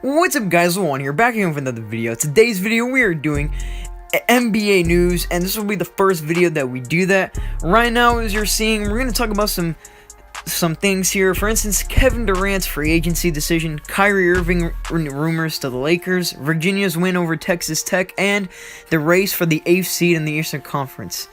What's up guys, Luan here, back again with another video. Today's video we are doing NBA news, and this will be the first video that we do that. Right now, as you're seeing, we're going to talk about some things here. For instance, Kevin Durant's free agency decision, Kyrie Irving rumors to the Lakers, Virginia's win over Texas Tech, and the race for the 8th seed in the Eastern Conference.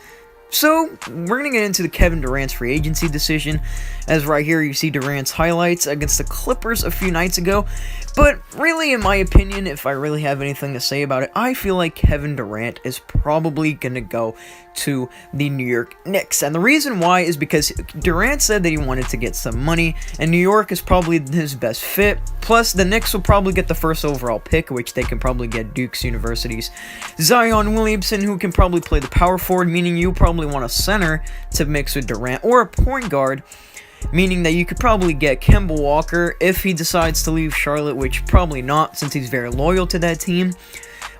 So, we're going to get into the Kevin Durant's free agency decision, as right here you see Durant's highlights against the Clippers a few nights ago. But really, in my opinion, if I really have anything to say about it, I feel like Kevin Durant is probably going to go to the New York Knicks. And the reason why is because Durant said that he wanted to get some money, and New York is probably his best fit. Plus, the Knicks will probably get the first overall pick, which they can probably get Duke's University's Zion Williamson, who can probably play the power forward, meaning you probably want a center to mix with Durant, or a point guard, meaning that you could probably get Kemba Walker if he decides to leave Charlotte, which probably not, since he's very loyal to that team.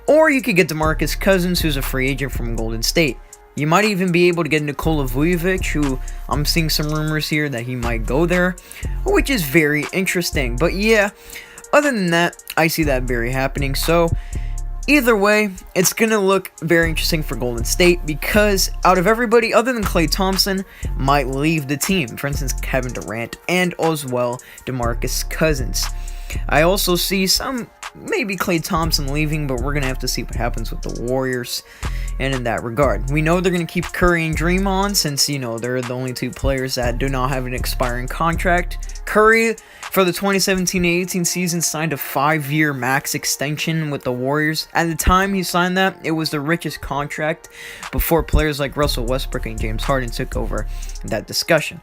Or you could get DeMarcus Cousins, who's a free agent from Golden State. You might even be able to get Nikola Vujovic, who I'm seeing some rumors here that he might go there, which is very interesting. But yeah, other than that, I see that very happening. So either way, it's going to look very interesting for Golden State, because out of everybody other than Klay Thompson might leave the team. For instance, Kevin Durant and as well DeMarcus Cousins. I also see maybe Klay Thompson leaving, but we're going to have to see what happens with the Warriors. And in that regard, we know they're going to keep Curry and Draymond, since, you know, they're the only two players that do not have an expiring contract. Curry, for the 2017-18 season, signed a 5-year max extension with the Warriors. At the time he signed that, it was the richest contract before players like Russell Westbrook and James Harden took over that discussion.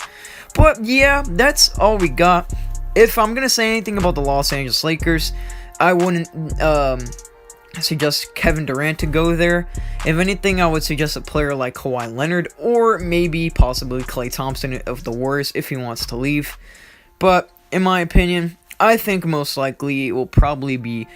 But yeah, that's all we got. If I'm going to say anything about the Los Angeles Lakers, I wouldn't suggest Kevin Durant to go there. If anything, I would suggest a player like Kawhi Leonard, or maybe possibly Klay Thompson of the Warriors if he wants to leave. But in my opinion, I think most likely it will probably be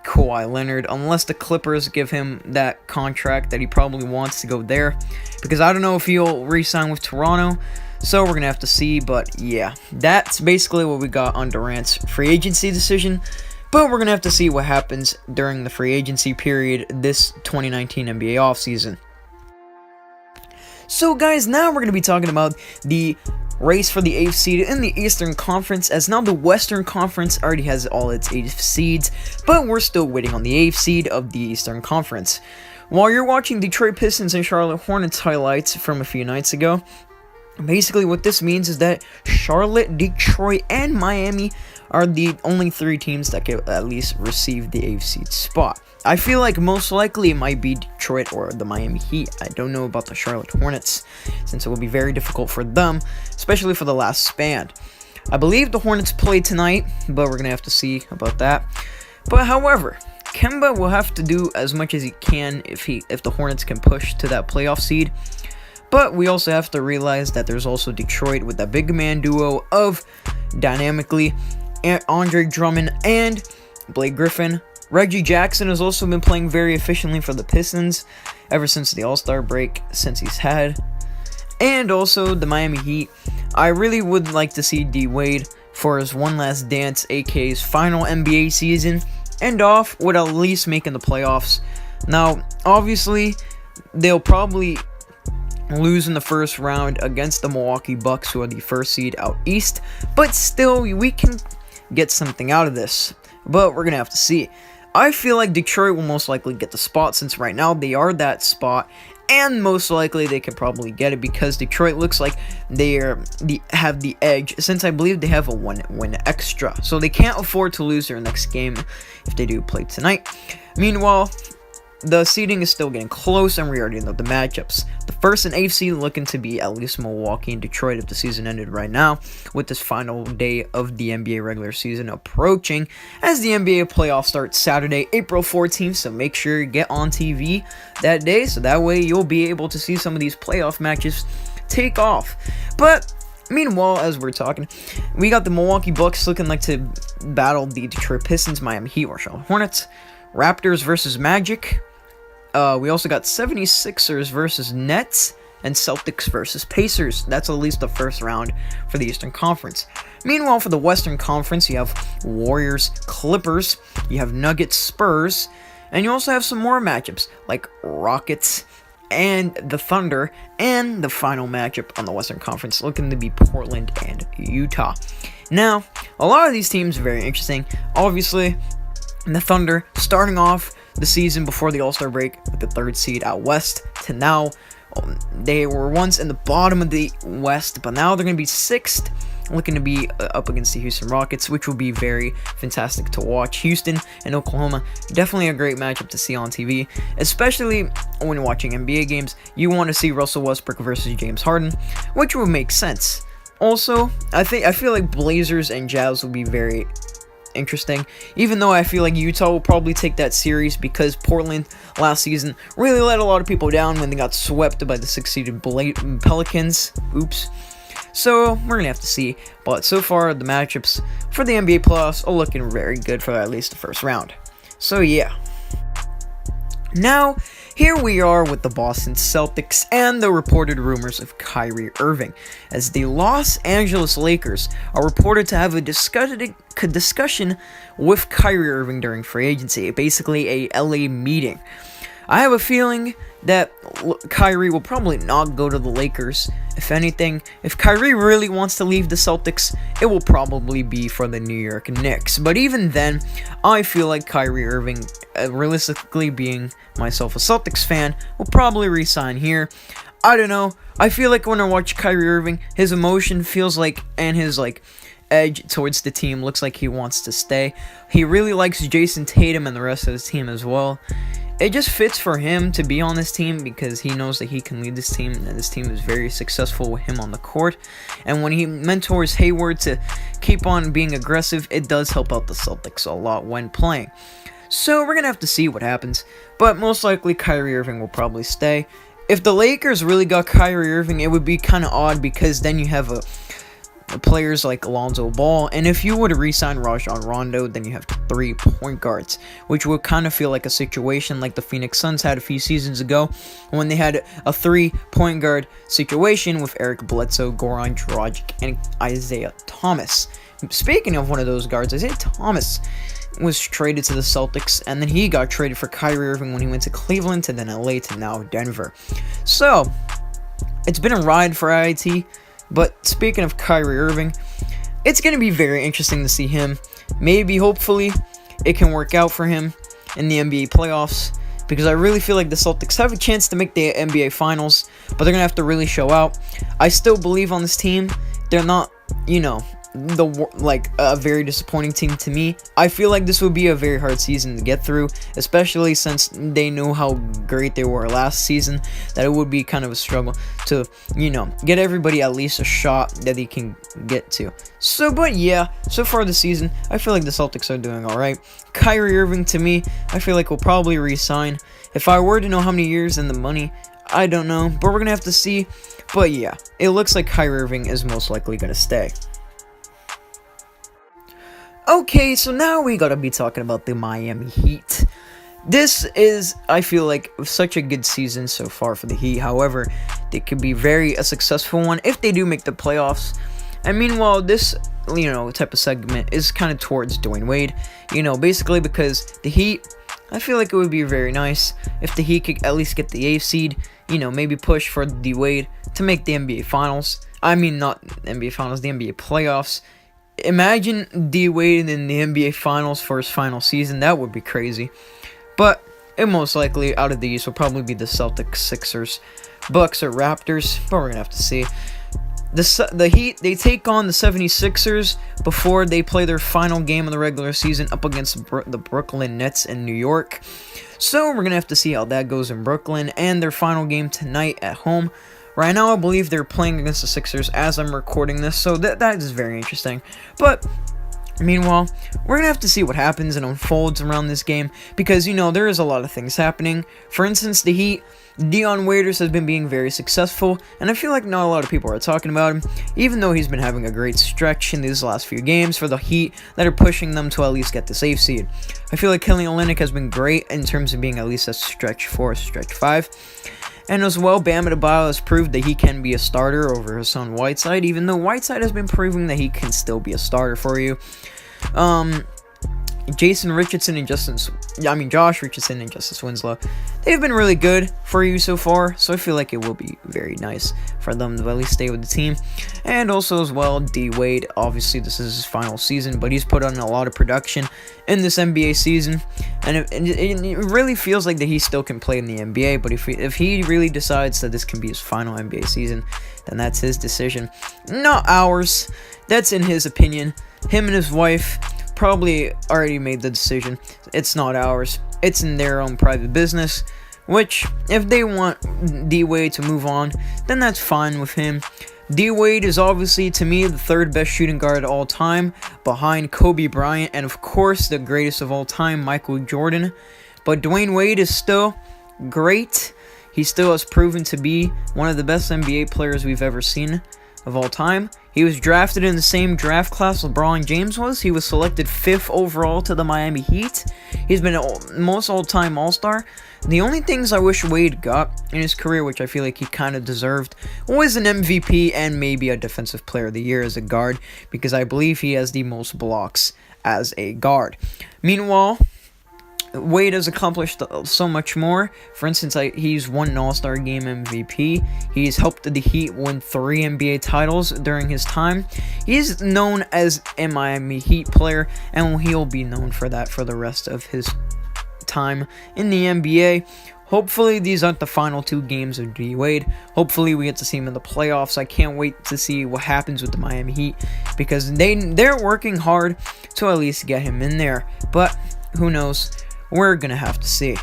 Kawhi Leonard, unless the Clippers give him that contract that he probably wants to go there, because I don't know if he'll re-sign with Toronto. So we're going to have to see. But yeah, that's basically what we got on Durant's free agency decision. But we're going to have to see what happens during the free agency period this 2019 NBA offseason. So guys, now we're going to be talking about the race for the 8th seed in the Eastern Conference, as now the Western Conference already has all its 8 seeds, but we're still waiting on the 8th seed of the Eastern Conference. While you're watching Detroit Pistons and Charlotte Hornets highlights from a few nights ago, basically what this means is that Charlotte, Detroit, and Miami are the only 3 teams that can at least receive the 8th seed spot. I feel like most likely it might be Detroit or the Miami Heat. I don't know about the Charlotte Hornets, since it will be very difficult for them, especially for the last span. I believe the Hornets play tonight, but we're going to have to see about that. But however, Kemba will have to do as much as he can if the Hornets can push to that playoff seed. But we also have to realize that there's also Detroit with that big man duo of dynamically Andre Drummond and Blake Griffin. Reggie Jackson has also been playing very efficiently for the Pistons ever since the All-Star break, since he's had. And also the Miami Heat. I really would like to see D Wade for his one last dance, aka his final NBA season, end off with at least making the playoffs. Now, obviously, they'll probably lose in the first round against the Milwaukee Bucks, who are the 1st seed out east, but still, we can get something out of this. But we're gonna have to see. I feel like Detroit will most likely get the spot, since right now they are that spot, and most likely they can probably get it because Detroit looks like they have the edge, since I believe they have a 1 win extra, so they can't afford to lose their next game if they do play tonight. Meanwhile, the seeding is still getting close, and we already know the matchups. The 1st and 8th seed looking to be at least Milwaukee and Detroit if the season ended right now, with this final day of the NBA regular season approaching, as the NBA playoffs start Saturday, April 14th, so make sure you get on TV that day, so that way you'll be able to see some of these playoff matches take off. But meanwhile, as we're talking, we got the Milwaukee Bucks looking like to battle the Detroit Pistons, Miami Heat, or Charlotte Hornets, Raptors versus Magic. We also got 76ers versus Nets, and Celtics versus Pacers. That's at least the first round for the Eastern Conference. Meanwhile, for the Western Conference, you have Warriors, Clippers, you have Nuggets, Spurs, and you also have some more matchups like Rockets and the Thunder, and the final matchup on the Western Conference looking to be Portland and Utah. Now, a lot of these teams are very interesting. Obviously, the Thunder starting off the season before the All-Star break with the 3rd seed out west to now. They were once in the bottom of the West, but now they're going to be 6th, looking to be up against the Houston Rockets, which will be very fantastic to watch. Houston and Oklahoma, definitely a great matchup to see on TV, especially when watching NBA games. You want to see Russell Westbrook versus James Harden, which would make sense. Also, I feel like Blazers and Jazz will be very interesting, even though I feel like Utah will probably take that series because Portland last season really let a lot of people down when they got swept by the 6th-seeded Pelicans. Oops. So we're gonna have to see, but so far the matchups for the NBA playoffs are looking very good for at least the first round. So yeah. Now, here we are with the Boston Celtics and the reported rumors of Kyrie Irving, as the Los Angeles Lakers are reported to have a discussion with Kyrie Irving during free agency, basically a LA meeting. I have a feeling that Kyrie will probably not go to the Lakers. If anything, if Kyrie really wants to leave the Celtics, it will probably be for the New York Knicks. But even then, I feel like Kyrie Irving, realistically being myself a Celtics fan, will probably re-sign here. I don't know. I feel like when I watch Kyrie Irving, his emotion feels like, and his edge towards the team looks like he wants to stay. He really likes Jason Tatum and the rest of his team as well. It just fits for him to be on this team because he knows that he can lead this team, and this team is very successful with him on the court. And when he mentors Hayward to keep on being aggressive, it does help out the Celtics a lot when playing. So we're going to have to see what happens, but most likely Kyrie Irving will probably stay. If the Lakers really got Kyrie Irving, it would be kind of odd because then you have players like Alonzo Ball, and if you were to re-sign Rajon Rondo, then you have 3 point guards, which would kind of feel like a situation like the Phoenix Suns had a few seasons ago when they had a 3 point guard situation with Eric Bledsoe, Goran Dragic, and Isaiah Thomas. Speaking of one of those guards, Isaiah Thomas was traded to the Celtics, and then he got traded for Kyrie Irving when he went to Cleveland, to then LA, to now Denver. So it's been a ride for IIT. But speaking of Kyrie Irving, it's going to be very interesting to see him. Maybe, hopefully, it can work out for him in the NBA playoffs, because I really feel like the Celtics have a chance to make the NBA Finals, but they're going to have to really show out. I still believe on this team. They're not, a very disappointing team to me. I feel like this would be a very hard season to get through, especially since they know how great they were last season, that it would be kind of a struggle to, get everybody at least a shot that they can get to. But yeah, so far this season, I feel like the Celtics are doing alright. Kyrie Irving, to me, I feel like will probably re-sign. If I were to know how many years and the money, I don't know, but we're going to have to see. But yeah, it looks like Kyrie Irving is most likely going to stay. Okay, so now we gotta be talking about the Miami Heat. This is, I feel like, such a good season so far for the Heat. However, it could be a successful one if they do make the playoffs. And meanwhile, this, type of segment is kind of towards Dwayne Wade. Basically because the Heat, I feel like it would be very nice if the Heat could at least get the 8th seed. Maybe push for D Wade to make the NBA Finals. I mean, not NBA Finals, the NBA playoffs. Imagine D Wade in the NBA Finals for his final season. That would be crazy. But it most likely, out of these, will probably be the Celtics, Sixers, Bucks, or Raptors. But we're going to have to see. The Heat, they take on the 76ers before they play their final game of the regular season up against the Brooklyn Nets in New York. So we're going to have to see how that goes in Brooklyn, and their final game tonight at home. Right now, I believe they're playing against the Sixers as I'm recording this, so that is very interesting. But meanwhile, we're going to have to see what happens and unfolds around this game, because, there is a lot of things happening. For instance, the Heat, Dion Waiters has been being very successful, and I feel like not a lot of people are talking about him, even though he's been having a great stretch in these last few games for the Heat that are pushing them to at least get the 8th seed. I feel like Kelly Olynyk has been great in terms of being at least a stretch 4, stretch 5. And as well, Bam Adebayo has proved that he can be a starter over his son Whiteside, even though Whiteside has been proving that he can still be a starter for you. Josh Richardson and Justice Winslow, they've been really good for you so far, so I feel like it will be very nice for them to at least stay with the team. And also as well, D Wade, obviously this is his final season, but he's put on a lot of production in this NBA season, and it really feels like that he still can play in the NBA, but if he really decides that this can be his final NBA season, then that's his decision, not ours. That's in his opinion. Him and his wife probably already made the decision. It's not ours. It's in their own private business, which if they want D-Wade to move on, then that's fine with him. D-Wade is obviously, to me, the third best shooting guard of all time, behind Kobe Bryant and of course the greatest of all time, Michael Jordan. But Dwayne Wade is still great. He still has proven to be one of the best NBA players we've ever seen of all time. He was drafted in the same draft class LeBron James was. He was selected 5th overall to the Miami Heat. He's been most all-time All-Star. The only things I wish Wade got in his career, which I feel like he kind of deserved, was an MVP and maybe a Defensive Player of the Year as a guard, because I believe he has the most blocks as a guard. Meanwhile, Wade has accomplished so much more. For instance, he's won an All-Star Game MVP. He's helped the Heat win 3 NBA titles during his time. He's known as a Miami Heat player, and he'll be known for that for the rest of his time in the NBA. Hopefully, these aren't the final 2 games of D-Wade. Hopefully, we get to see him in the playoffs. I can't wait to see what happens with the Miami Heat, because they're working hard to at least get him in there. But who knows? We're gonna have to see.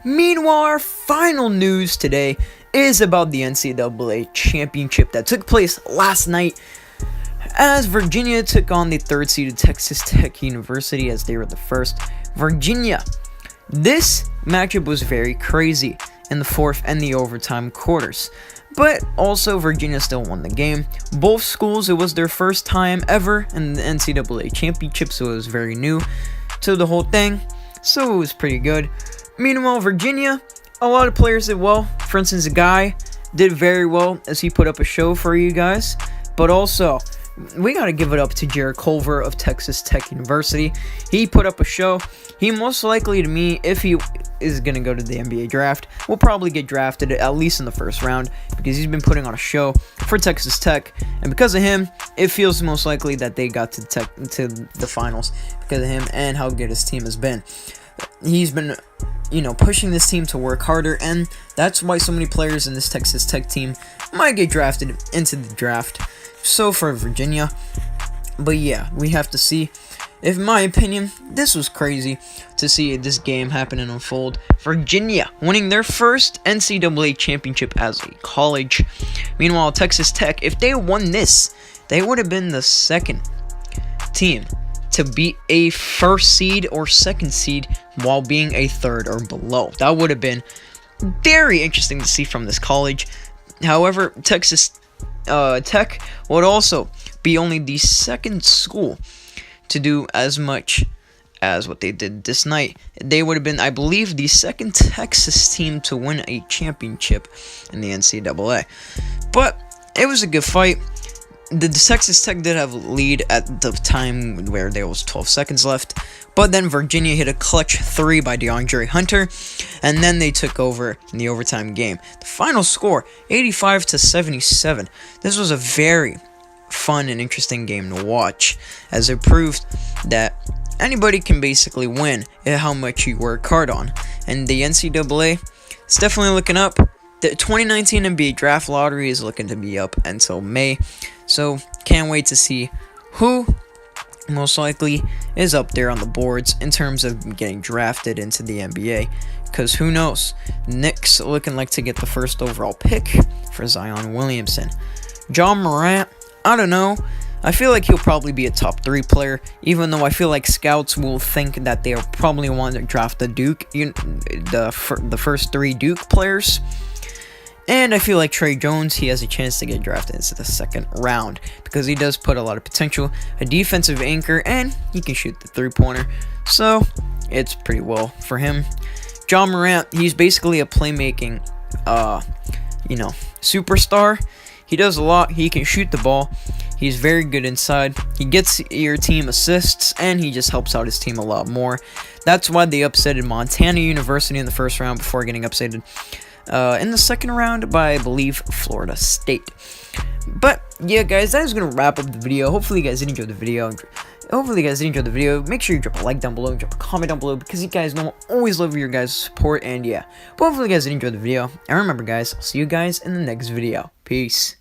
Meanwhile, our final news today is about the NCAA championship that took place last night, as Virginia took on the 3rd-seeded Texas Tech University as they were the first. Virginia. This matchup was very crazy in the 4th and the overtime quarters, but also Virginia still won the game. Both schools, it was their first time ever in the NCAA championship, so it was very new to the whole thing, so it was pretty good. Meanwhile, Virginia, a lot of players did well. For instance, a guy did very well as he put up a show for you guys, but also we gotta give it up to Jared Culver of Texas Tech University. He put up a show. He most likely, to me, if he is gonna go to the NBA draft, will probably get drafted at least in the 1st round, because he's been putting on a show for Texas Tech, and because of him, it feels most likely that they got to the finals because of him and how good his team has been. He's been, pushing this team to work harder, and that's why so many players in this Texas Tech team might get drafted into the draft. So for Virginia, but yeah, we have to see. In my opinion, this was crazy to see this game happen and unfold. Virginia winning their first NCAA championship as a college. Meanwhile, Texas Tech, if they won this, they would have been the 2nd team to beat a 1st seed or 2nd seed while being a 3rd or below. That would have been very interesting to see from this college. However, Texas Tech would also be only the 2nd school to do as much as what they did this night. They would have been, I believe, the 2nd Texas team to win a championship in the NCAA. But it was a good fight. The Texas Tech did have a lead at the time where there was 12 seconds left, but then Virginia hit a clutch 3 by DeAndre Hunter, and then they took over in the overtime game. The final score, 85-77. This was a very fun and interesting game to watch, as it proved that anybody can basically win at how much you work hard on. And the NCAA is definitely looking up. The 2019 NBA Draft Lottery is looking to be up until May, so can't wait to see who most likely is up there on the boards in terms of getting drafted into the NBA, because who knows, Knicks looking like to get the 1st overall pick for Zion Williamson. John Morant, I don't know. I feel like he'll probably be a top 3 player, even though I feel like scouts will think that they'll probably want to draft the first 3 Duke players. And I feel like Trey Jones, he has a chance to get drafted into the 2nd round, because he does put a lot of potential, a defensive anchor, and he can shoot the 3-pointer. So it's pretty well for him. John Morant, he's basically a playmaking, superstar. He does a lot. He can shoot the ball. He's very good inside. He gets your team assists, and he just helps out his team a lot more. That's why they upsetted Montana University in the first round before getting upsetted in the second round by, I believe, Florida State. But yeah, guys, that is gonna wrap up the video. Hopefully, you guys did enjoy the video. Make sure you drop a like down below, drop a comment down below, because you guys know I always love your guys' support. And yeah, but hopefully, you guys did enjoy the video. And remember, guys, I'll see you guys in the next video. Peace.